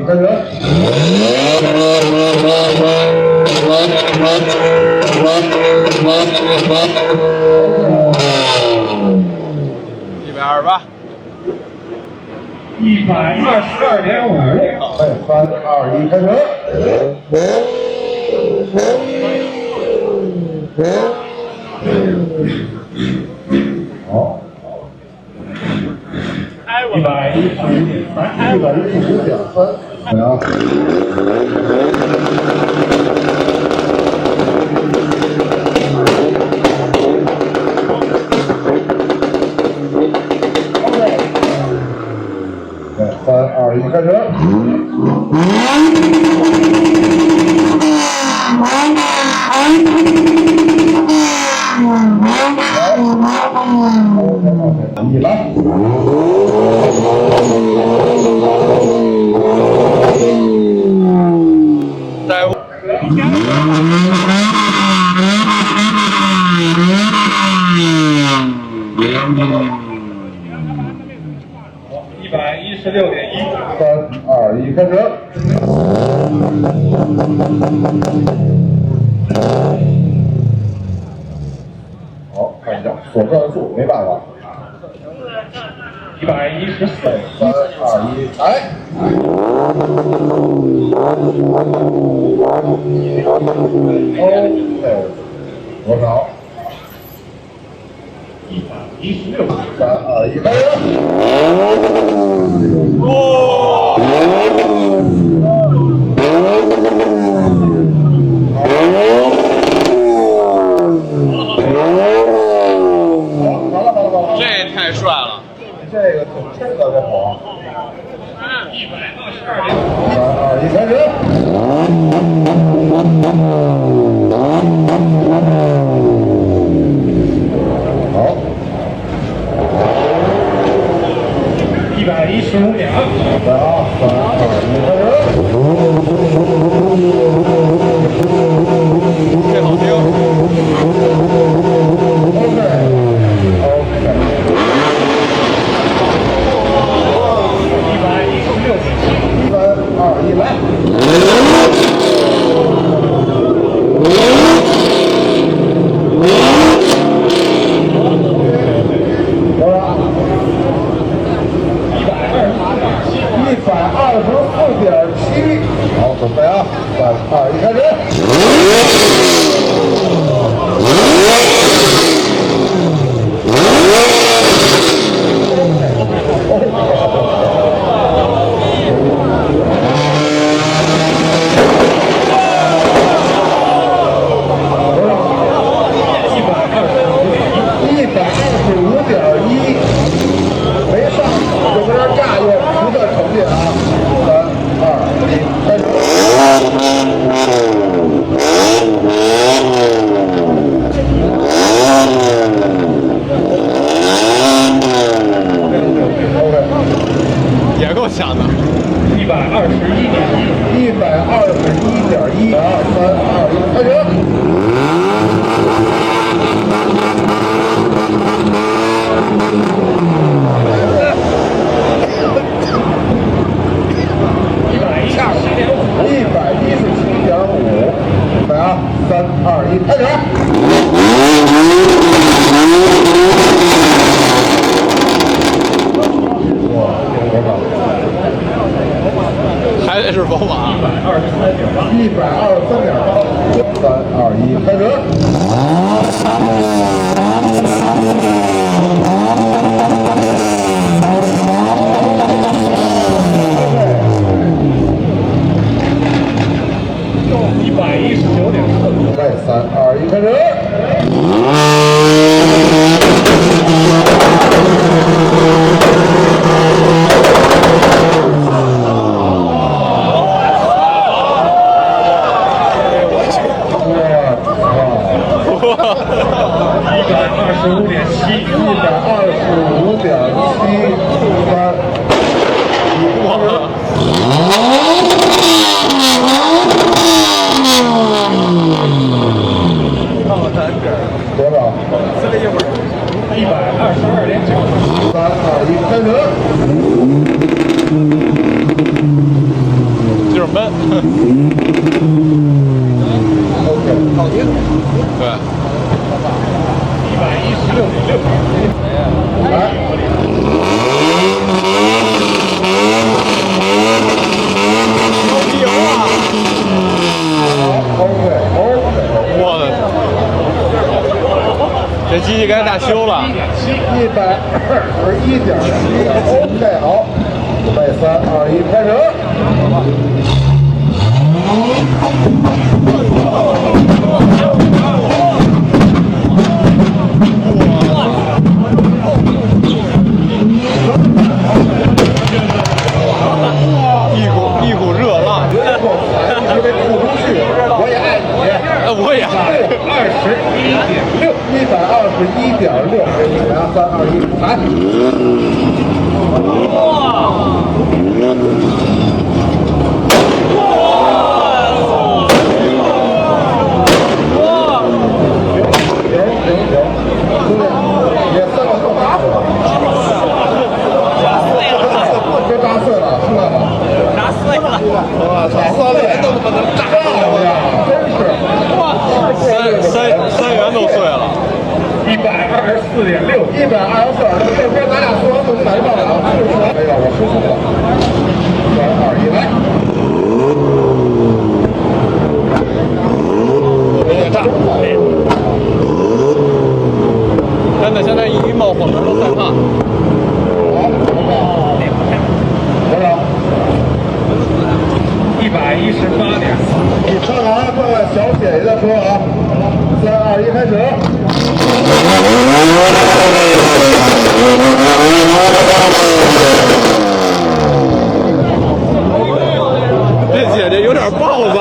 开始。128。122.5。3、2、1，开始。好。115.3，115.3。怎么样？3、2、1，开始。你来。在乎。116.1。3、2、1，开始。好，看一下所转速，没办法。114。3、2、1，来。多少？116。3、2、1，开始。这也太帅了！这个挺真的，这火。3、2、1，开始。好。115.2。来啊！3、2、1，开始。这好听。116.7。3、2、1，来。多少？124.7。好，准备啊！3、2、1，开始。没上就搁这炸悠，不算成绩啊！3、2、1，开始。也够强的。121.1。121.1。3、2、1，开始。117.5。来啊！3、2、1，开始。还得是宝马。123.8。3、2、1，开始。119.4。3、2、1，开始。125.7。125。下修了。121.7，盖好，准备3、2、1，开始。一股热浪。因为吐出去，我也爱你。我也爱。21.6，121.6，来3、2、1，来。也算个够大的了。都扎碎了，出来吧。砸碎了！我操，3元都他妈能炸了，真是！三元都碎了。124.6，124，这边咱俩说完就来吧。哎呀，我失控了。3、2、1，来。别炸！真的，现在一冒火都害怕。好，多少118.4。你上来过来小姐姐的车啊！3、2、1，开始。这姐姐有点暴躁。